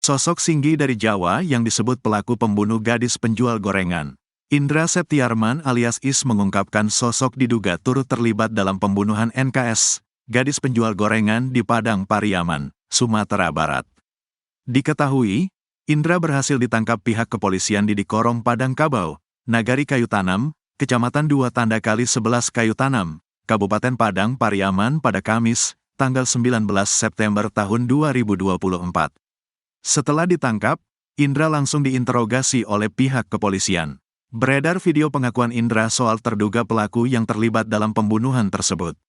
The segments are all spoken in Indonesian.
Sosok Singgi dari Jawa yang disebut pelaku pembunuh gadis penjual gorengan. Indra Septiarman alias Is mengungkapkan sosok diduga turut terlibat dalam pembunuhan NKS, gadis penjual gorengan di Padang Pariaman, Sumatera Barat. Diketahui, Indra berhasil ditangkap pihak kepolisian di Korong Padang Kabau, Nagari Kayu Tanam, Kecamatan 2 Tanda Kali 11 Kayu Tanam, Kabupaten Padang Pariaman pada Kamis, tanggal 19 September tahun 2024. Setelah ditangkap, Indra langsung diinterogasi oleh pihak kepolisian. Beredar video pengakuan Indra soal terduga pelaku yang terlibat dalam pembunuhan tersebut.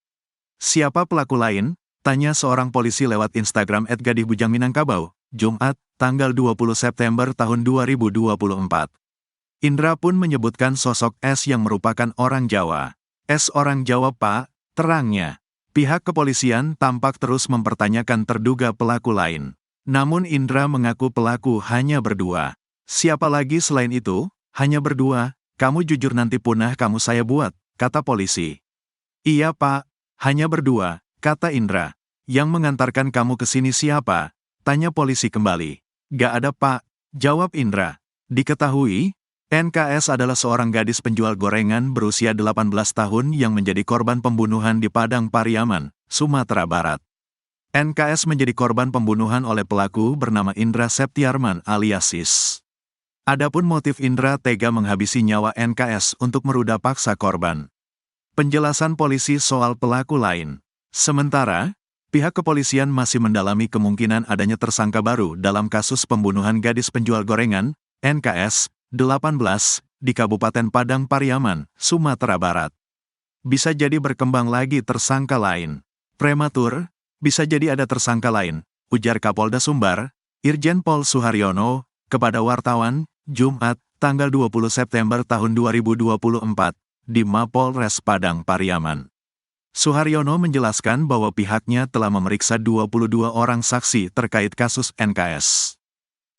Siapa pelaku lain? Tanya seorang polisi lewat Instagram @gadihbujangminangkabau, Jumat, tanggal 20 September tahun 2024. Indra pun menyebutkan sosok S yang merupakan orang Jawa. S orang Jawa Pak, terangnya. Pihak kepolisian tampak terus mempertanyakan terduga pelaku lain. Namun Indra mengaku pelaku hanya berdua. Siapa lagi selain itu? Hanya berdua, kamu jujur nanti punah kamu saya buat, kata polisi. Iya Pak, hanya berdua, kata Indra. Yang mengantarkan kamu ke sini siapa? Tanya polisi kembali. Gak ada Pak, jawab Indra. Diketahui, NKS adalah seorang gadis penjual gorengan berusia 18 tahun yang menjadi korban pembunuhan di Padang Pariaman, Sumatera Barat. NKS menjadi korban pembunuhan oleh pelaku bernama Indra Septiarman alias Is. Adapun motif Indra tega menghabisi nyawa NKS untuk meruda paksa korban. Penjelasan polisi soal pelaku lain. Sementara, pihak kepolisian masih mendalami kemungkinan adanya tersangka baru dalam kasus pembunuhan gadis penjual gorengan, NKS, 18, di Kabupaten Padang Pariaman, Sumatera Barat. Bisa jadi berkembang lagi tersangka lain. Prematur, bisa jadi ada tersangka lain, ujar Kapolda Sumbar, Irjen Pol Suharyono, kepada wartawan, Jumat, tanggal 20 September tahun 2024, di Mapolres Padang Pariaman. Suharyono menjelaskan bahwa pihaknya telah memeriksa 22 orang saksi terkait kasus NKS.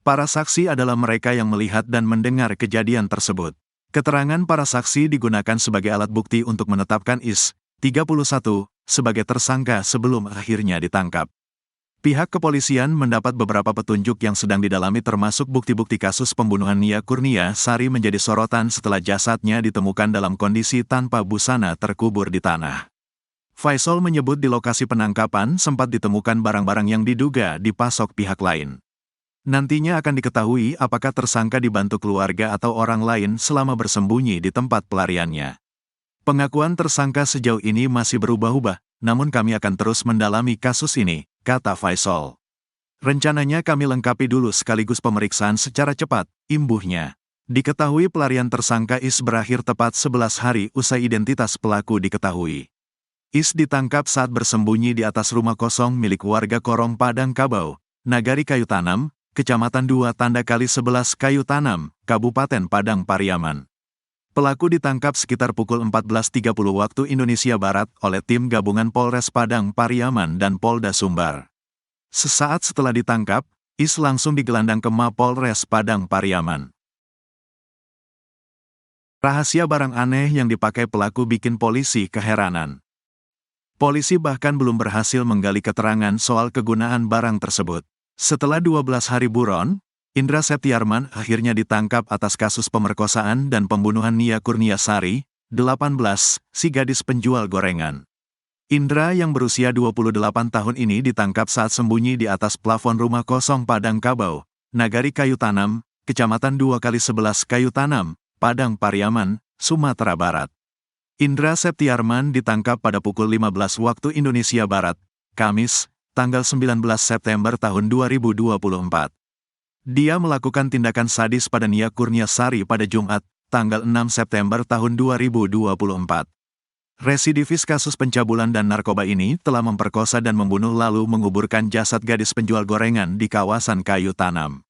Para saksi adalah mereka yang melihat dan mendengar kejadian tersebut. Keterangan para saksi digunakan sebagai alat bukti untuk menetapkan Is, 31, sebagai tersangka sebelum akhirnya ditangkap. Pihak kepolisian mendapat beberapa petunjuk yang sedang didalami termasuk bukti-bukti kasus pembunuhan Nia Kurnia Sari menjadi sorotan setelah jasadnya ditemukan dalam kondisi tanpa busana terkubur di tanah. Faisal menyebut di lokasi penangkapan sempat ditemukan barang-barang yang diduga dipasok pihak lain. Nantinya akan diketahui apakah tersangka dibantu keluarga atau orang lain selama bersembunyi di tempat pelariannya. Pengakuan tersangka sejauh ini masih berubah-ubah, namun kami akan terus mendalami kasus ini, kata Faisal. Rencananya kami lengkapi dulu sekaligus pemeriksaan secara cepat, imbuhnya. Diketahui pelarian tersangka Is berakhir tepat 11 hari usai identitas pelaku diketahui. Is ditangkap saat bersembunyi di atas rumah kosong milik warga Korong Padang Kabau, Nagari Kayu Tanam, Kecamatan 2 Tanda Kali 11 Kayu Tanam, Kabupaten Padang Pariaman. Pelaku ditangkap sekitar pukul 14.30 waktu Indonesia Barat oleh tim gabungan Polres Padang Pariaman dan Polda Sumbar. Sesaat setelah ditangkap, Is langsung digelandang ke Mapolres Padang Pariaman. Rahasia barang aneh yang dipakai pelaku bikin polisi keheranan. Polisi bahkan belum berhasil menggali keterangan soal kegunaan barang tersebut. Setelah 12 hari buron, Indra Septiarman akhirnya ditangkap atas kasus pemerkosaan dan pembunuhan Nia Kurnia Sari, 18, si gadis penjual gorengan. Indra yang berusia 28 tahun ini ditangkap saat sembunyi di atas plafon rumah kosong Padang Kabau, Nagari Kayu Tanam, Kecamatan 2 kali 11 Kayu Tanam, Padang Pariaman, Sumatera Barat. Indra Septiarman ditangkap pada pukul 15 waktu Indonesia Barat, Kamis, tanggal 19 September tahun 2024. Dia melakukan tindakan sadis pada Nia Kurnia Sari pada Jumat, tanggal 6 September tahun 2024. Residivis kasus pencabulan dan narkoba ini telah memperkosa dan membunuh lalu menguburkan jasad gadis penjual gorengan di kawasan Kayu Tanam.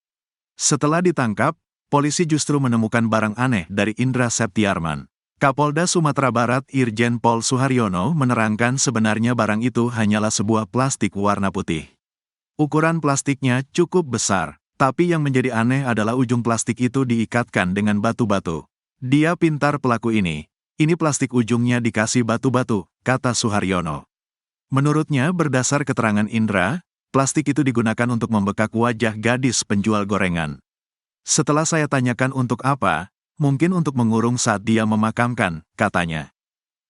Setelah ditangkap, polisi justru menemukan barang aneh dari Indra Septiarman. Kapolda Sumatera Barat Irjen Pol Suharyono menerangkan sebenarnya barang itu hanyalah sebuah plastik warna putih. Ukuran plastiknya cukup besar. Tapi yang menjadi aneh adalah ujung plastik itu diikatkan dengan batu-batu. Dia pintar pelaku ini. Ini plastik ujungnya dikasih batu-batu, kata Suharyono. Menurutnya berdasar keterangan Indra, Plastik itu digunakan untuk membekak wajah gadis penjual gorengan. Setelah saya tanyakan untuk apa, mungkin untuk mengurung saat dia memakamkan, katanya.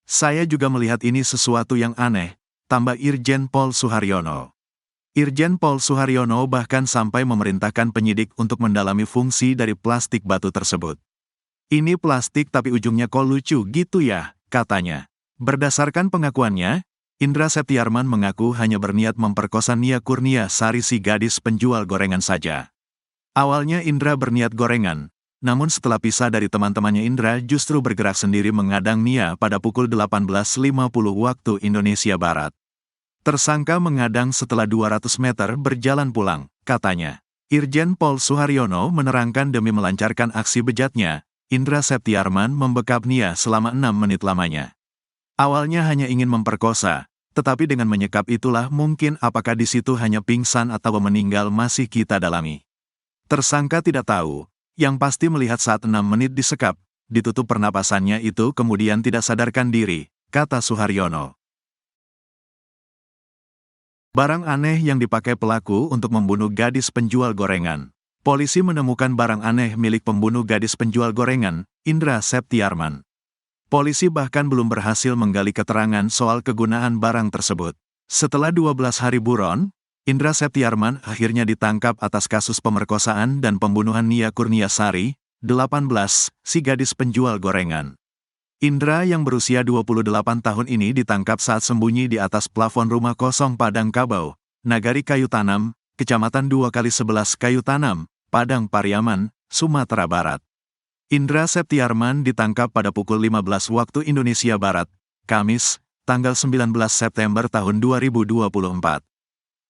Saya juga melihat ini sesuatu yang aneh, tambah Irjen Pol Suharyono. Irjen Pol Suharyono bahkan sampai memerintahkan penyidik untuk mendalami fungsi dari plastik batu tersebut. Ini plastik tapi ujungnya kok lucu gitu ya, katanya. Berdasarkan pengakuannya, Indra Septiarman mengaku hanya berniat memperkosa Nia Kurnia Sari si gadis penjual gorengan saja. Awalnya Indra berniat gorengan, namun setelah pisah dari teman-temannya Indra justru bergerak sendiri mengadang Nia pada pukul 18.50 waktu Indonesia Barat. Tersangka mengadang setelah 200 meter berjalan pulang, katanya. Irjen Pol Suharyono menerangkan demi melancarkan aksi bejatnya, Indra Septiarman membekap Nia selama 6 menit lamanya. Awalnya hanya ingin memperkosa, tetapi dengan menyekap itulah mungkin apakah di situ hanya pingsan atau meninggal masih kita dalami. Tersangka tidak tahu, yang pasti melihat saat 6 menit disekap, ditutup pernapasannya itu kemudian tidak sadarkan diri, kata Suharyono. Barang aneh yang dipakai pelaku untuk membunuh gadis penjual gorengan. Polisi menemukan barang aneh milik pembunuh gadis penjual gorengan, Indra Septiarman. Polisi bahkan belum berhasil menggali keterangan soal kegunaan barang tersebut. Setelah 12 hari buron, Indra Septiarman akhirnya ditangkap atas kasus pemerkosaan dan pembunuhan Nia Kurnia Sari, 18, si gadis penjual gorengan. Indra yang berusia 28 tahun ini ditangkap saat sembunyi di atas plafon rumah kosong Padang Kabau, Nagari Kayu Tanam, Kecamatan 2x11 Kayu Tanam, Padang Pariaman, Sumatera Barat. Indra Septiarman ditangkap pada pukul 15 waktu Indonesia Barat, Kamis, tanggal 19 September tahun 2024.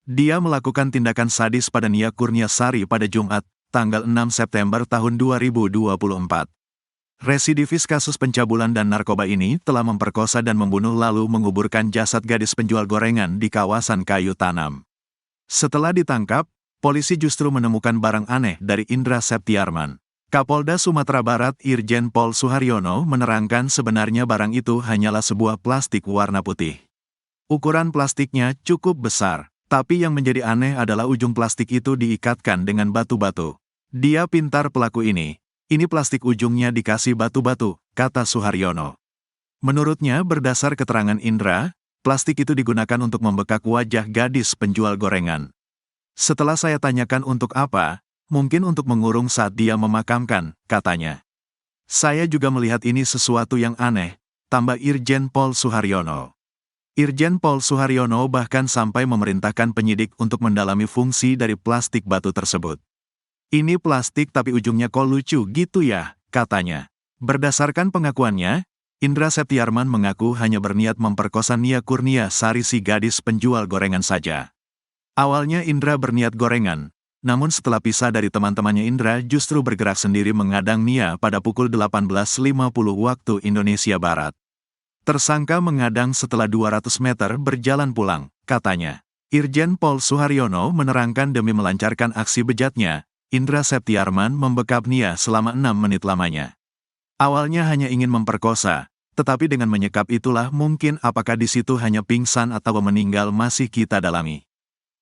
Dia melakukan tindakan sadis pada Nia Kurnia Sari pada Jumat, tanggal 6 September tahun 2024. Residivis kasus pencabulan dan narkoba ini telah memperkosa dan membunuh lalu menguburkan jasad gadis penjual gorengan di kawasan Kayu Tanam. Setelah ditangkap, polisi justru menemukan barang aneh dari Indra Septiarman. Kapolda Sumatera Barat Irjen Pol Suharyono menerangkan sebenarnya barang itu hanyalah sebuah plastik warna putih. Ukuran plastiknya cukup besar, tapi yang menjadi aneh adalah ujung plastik itu diikatkan dengan batu-batu. Dia pintar pelaku ini plastik ujungnya dikasih batu-batu, kata Suharyono. Menurutnya berdasar keterangan Indra, plastik itu digunakan untuk membekak wajah gadis penjual gorengan. Setelah saya tanyakan untuk apa, mungkin untuk mengurung saat dia memakamkan, katanya. Saya juga melihat ini sesuatu yang aneh, tambah Irjen Pol Suharyono. Irjen Pol Suharyono bahkan sampai memerintahkan penyidik untuk mendalami fungsi dari plastik batu tersebut. Ini plastik tapi ujungnya kok lucu gitu ya, katanya. Berdasarkan pengakuannya, Indra Septiarman mengaku hanya berniat memperkosa Nia Kurnia Sari si gadis penjual gorengan saja. Awalnya Indra berniat gorengan, namun setelah pisah dari teman-temannya Indra justru bergerak sendiri mengadang Nia pada pukul 18.50 waktu Indonesia Barat. Tersangka mengadang setelah 200 meter berjalan pulang, katanya. Irjen Pol Suharyono menerangkan demi melancarkan aksi bejatnya, Indra Septiarman membekap Nia selama 6 menit lamanya. Awalnya hanya ingin memperkosa, tetapi dengan menyekap itulah mungkin apakah di situ hanya pingsan atau meninggal masih kita dalami.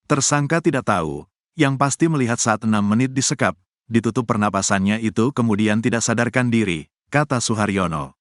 Tersangka tidak tahu, yang pasti melihat saat 6 menit disekap, ditutup pernapasannya itu kemudian tidak sadarkan diri, kata Suharyono.